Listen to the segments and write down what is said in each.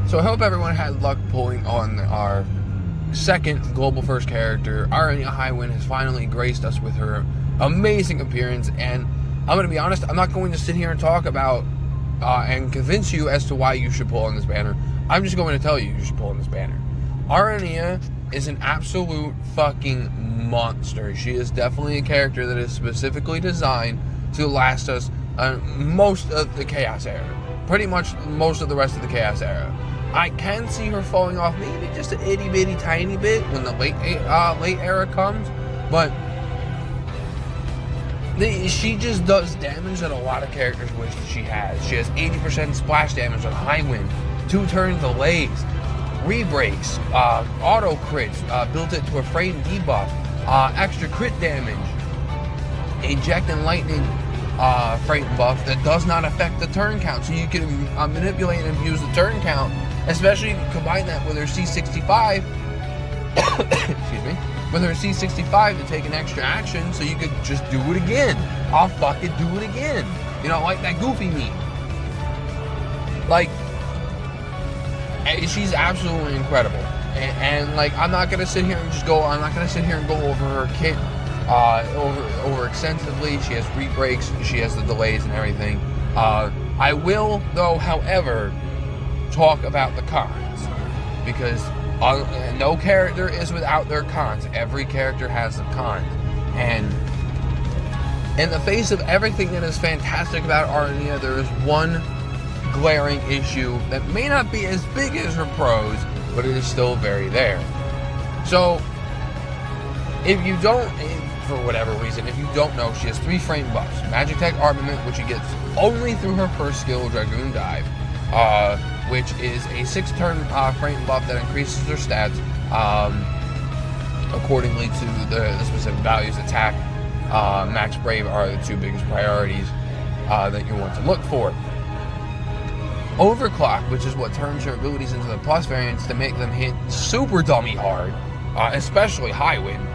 So I hope everyone had luck pulling on our second global first character. Aranea Highwind has finally graced us with her amazing appearance, and I'm going to be honest, I'm not going to sit here and talk about and convince you as to why you should pull on this banner. I'm just going to tell you should pull on this banner. Aranea is an absolute fucking monster. She is definitely a character that is specifically designed to last us most of the Chaos era. Pretty much most of the rest of the Chaos era. I can see her falling off maybe just an itty bitty tiny bit when the late era comes, but she just does damage that a lot of characters wish that she has. She has 80% splash damage on Highwind, 2-turn delays, re-breaks, auto crits, built it to a frame debuff, extra crit damage, eject and lightning frame buff that does not affect the turn count, so you can manipulate and abuse the turn count, especially if you combine that with her C65 excuse me, with her C65 to take an extra action, so you could just do it again. I'll fucking do it again. You know, like that Goofy meme. Like, she's absolutely incredible. And like, I'm not gonna sit here and go over her kit over extensively. She has re-breaks, she has the delays and everything. I will, though, however, talk about the cons, because no character is without their cons. Every character has the cons, and in the face of everything that is fantastic about Aranea, there is one glaring issue that may not be as big as her pros, but it is still very there. So, if you don't, for whatever reason, if you don't know, she has 3 frame buffs. Magic Tech Armament, which she gets only through her first skill, Dragoon Dive, which is a 6-turn frame buff that increases her stats accordingly to the specific values. Attack, Max Brave are the 2 biggest priorities that you want to look for. Overclock, which is what turns your abilities into the plus variants to make them hit super dummy hard, especially Highwind.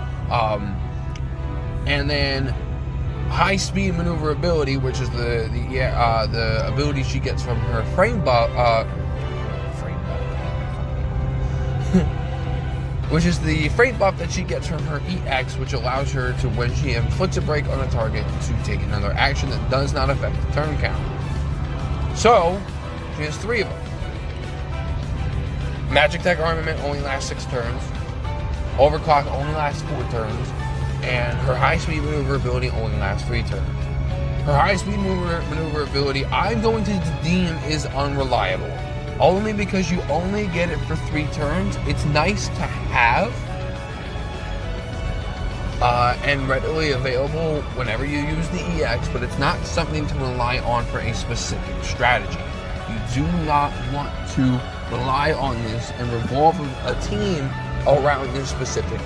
And then high speed maneuverability, which is the ability she gets from her frame buff, which is the frame buff that she gets from her EX, which allows her to, when she inflicts a break on a target, to take another action that does not affect the turn count. So she has 3 of them. Magic Tech Armament only lasts 6 turns. Overclock only lasts 4 turns. And her high-speed maneuverability only lasts 3 turns. Her high-speed maneuverability, I'm going to deem, is unreliable. Only because you only get it for 3 turns. It's nice to have, and readily available whenever you use the EX, but it's not something to rely on for a specific strategy. You do not want to rely on this and revolve a team around this specific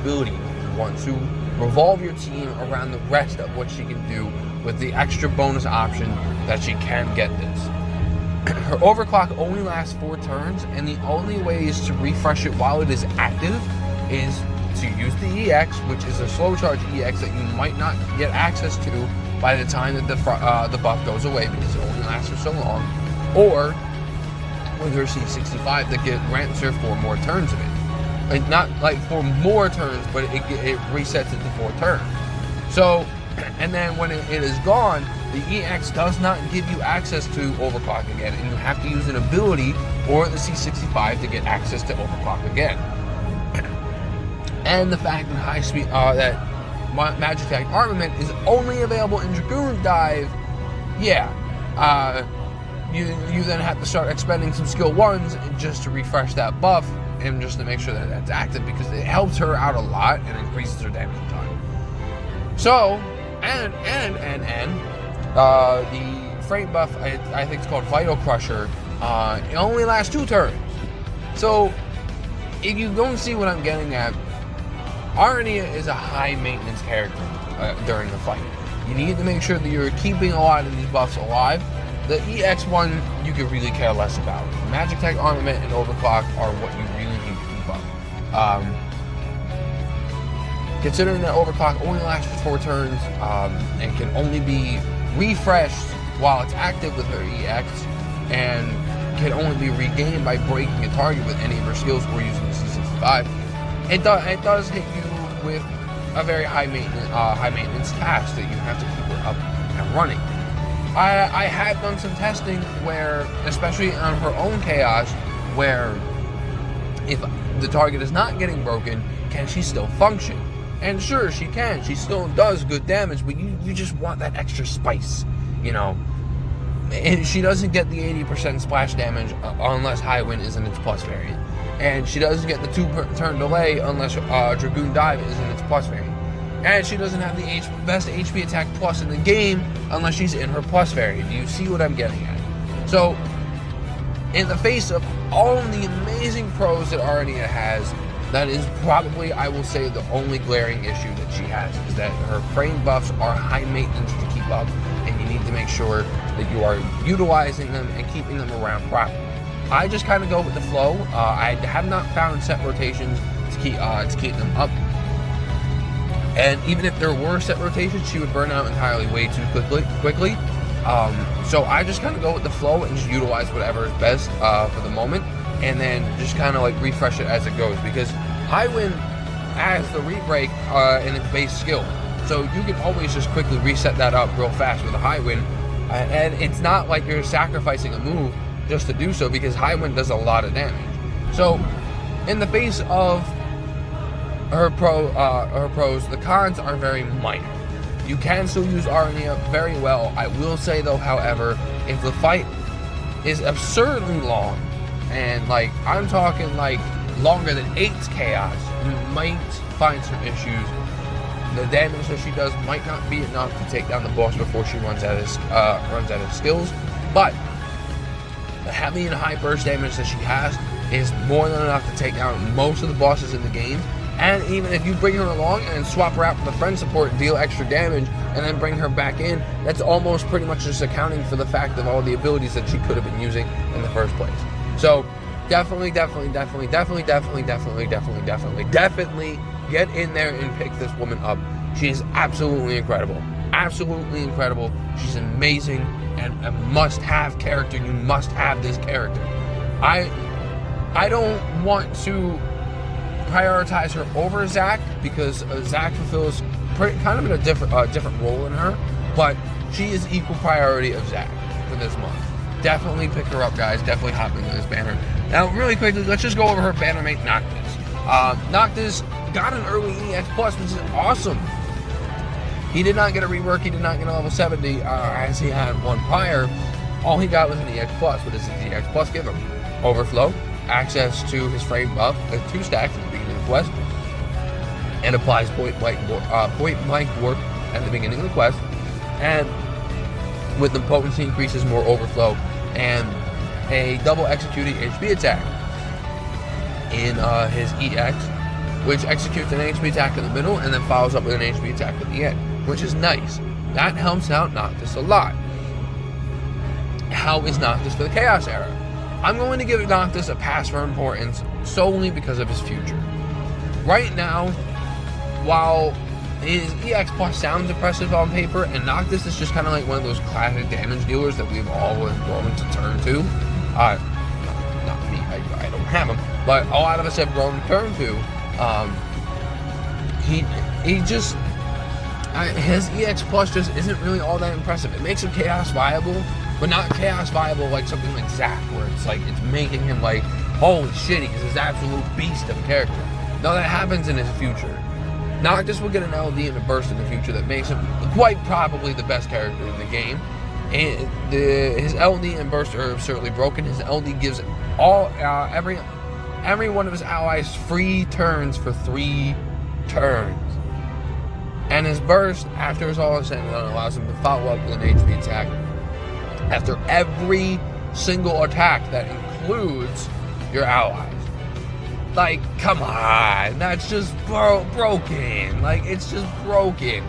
ability. You want to revolve your team around the rest of what she can do with the extra bonus option that she can get this. Her overclock only lasts 4 turns, and the only ways to refresh it while it is active is to use the EX, which is a slow charge EX that you might not get access to by the time that the buff goes away, because it only lasts for so long, or with her C65 that grants her 4 more turns of it. And not like 4 more turns, but it resets it to 4 turns. So, and then when it is gone, the EX does not give you access to overclock again, and you have to use an ability or the C65 to get access to overclock again. And the fact that high speed, that Magic Tech Armament is only available in Dragoon Dive, yeah, you then have to start expending some skill 1s just to refresh that buff and just to make sure that that's active, because it helps her out a lot and increases her damage a ton. So, the frame buff, I think it's called Vital Crusher, it only lasts 2 turns. So, if you don't see what I'm getting at, Aranea is a high maintenance character during the fight. You need to make sure that you're keeping a lot of these buffs alive. The EX one, you could really care less about. Magic Tech Armament and Overclock are what you really need to keep up. Considering that Overclock only lasts for 4 turns and can only be refreshed while it's active with her EX, and can only be regained by breaking a target with any of her skills or using the C65. It does hit you with a very high maintenance task that you have to keep her up and running. I had done some testing where, especially on her own chaos, where if the target is not getting broken, can she still function? And sure, she can. She still does good damage, but you just want that extra spice, you know. And she doesn't get the 80% splash damage unless High Wind is in its plus variant. And she doesn't get the 2-turn delay unless Dragoon Dive is in its plus variant. And she doesn't have the best HP attack plus in the game unless she's in her plus variant. Do you see what I'm getting at? So, in the face of all of the amazing pros that Aranea has, that is probably, I will say, the only glaring issue that she has, is that her frame buffs are high maintenance to keep up, and you need to make sure that you are utilizing them and keeping them around properly. I just kind of go with the flow. I have not found set rotations to keep them up. And even if there were set rotations, she would burn out entirely way too quickly. So I just kind of go with the flow and just utilize whatever is best for the moment, and then just kind of like refresh it as it goes, because High Wind has the re-break in its base skill, so you can always just quickly reset that up real fast with a High Wind, and it's not like you're sacrificing a move just to do so, because High Wind does a lot of damage. So in the face of her pros, the cons are very minor. You can still use Aranea very well. I will say though, however, if the fight is absurdly long, and like I'm talking like longer than 8's chaos, you might find some issues. The damage that she does might not be enough to take down the boss before she runs out of skills, but having the high burst damage that she has is more than enough to take down most of the bosses in the game. And even if you bring her along and swap her out for the friend support and deal extra damage and then bring her back in, that's almost pretty much just accounting for the fact of all the abilities that she could have been using in the first place. So definitely get in there and pick this woman up. She is absolutely incredible. Absolutely incredible. She's amazing and a must-have character. You must have this character. I don't want to prioritize her over Zac, because Zac fulfills kind of a different role in her, but she is equal priority of Zac for this month. Definitely pick her up, guys. Definitely hop into this banner. Now, really quickly, let's just go over her banner mate, Noctis. Noctis got an early EX Plus, which is awesome. He did not get a rework. He did not get a level 70, as he had one prior. All he got was an EX Plus. What does the EX Plus give him? Overflow, access to his frame buff, 2 stacks at the beginning of the quest, and applies point blank warp at the beginning of the quest. And with the potency increases, more overflow, and a double executing HP attack in his EX, which executes an HP attack in the middle and then follows up with an HP attack at the end, which is nice. That helps out Noctis a lot. How is Noctis for the Chaos era? I'm going to give Noctis a pass for importance solely because of his future. Right now, while his EX Plus sounds impressive on paper, and Noctis is just kind of like one of those classic damage dealers that we've always grown to turn to. Not me, I don't have him, but a lot of us have grown to turn to. He just, his EX Plus just isn't really all that impressive. It makes him Chaos viable, but not Chaos viable like something like Zac, where it's like, it's making him like, holy shit, he's this absolute beast of a character. No, that happens in his future. Noctis will get an LD and a burst in the future that makes him quite probably the best character in the game. And his LD and burst are absurdly broken. His LD gives every one of his allies free turns for 3 turns. And his burst, after it's all said and done, allows him to follow up with an HP attack after every single attack that includes your allies. Like, come on, that's just broken. Like, it's just broken.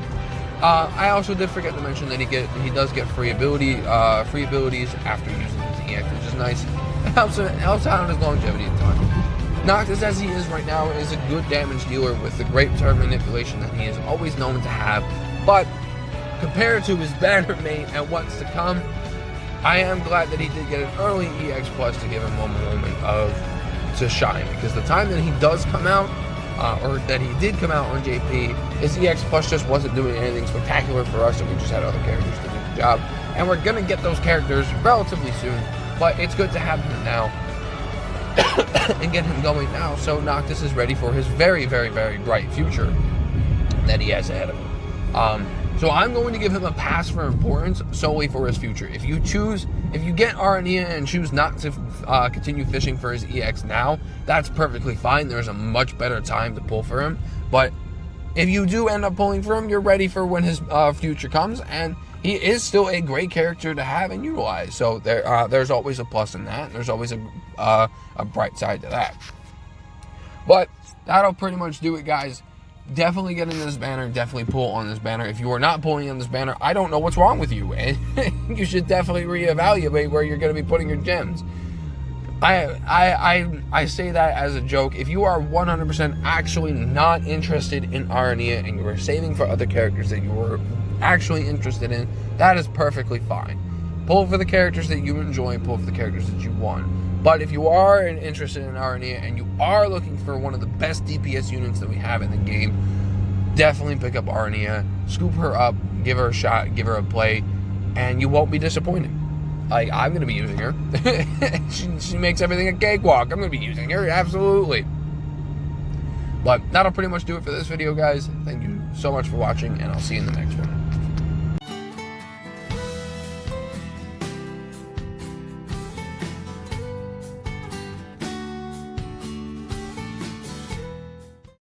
I also did forget to mention that he does get free abilities after using his EX, which is nice. It helps out on his longevity and time. Noctis, as he is right now, is a good damage dealer with the great turn manipulation that he is always known to have. But compared to his banner mate and what's to come, I am glad that he did get an early EX Plus to give him a moment to shine, because the time that he does come out, or that he did come out on JP, his EX Plus just wasn't doing anything spectacular for us, and we just had other characters to do the job. And we're going to get those characters relatively soon, but it's good to have him now and get him going now, so Noctis is ready for his very, very, very bright future that he has ahead of him. So I'm going to give him a pass for importance solely for his future. If you get Aranea and choose not to continue fishing for his EX now, that's perfectly fine. There's a much better time to pull for him. But if you do end up pulling for him, you're ready for when his future comes, and he is still a great character to have and utilize. So there's always a plus in that. There's always a bright side to that. But that'll pretty much do it, guys. Definitely get in this banner. Definitely pull on this banner. If you are not pulling on this banner, I don't know what's wrong with you. And you should definitely reevaluate where you're going to be putting your gems. I say that as a joke. If you are 100% actually not interested in Aranea and you are saving for other characters that you are actually interested in, that is perfectly fine. Pull for the characters that you enjoy, pull for the characters that you want. But if you are interested in Aranea and you are looking for one of the best DPS units that we have in the game, definitely pick up Aranea, scoop her up, give her a shot, give her a play, and you won't be disappointed. Like, I'm going to be using her. she makes everything a cakewalk. I'm going to be using her, absolutely. But that'll pretty much do it for this video, guys. Thank you so much for watching, and I'll see you in the next one.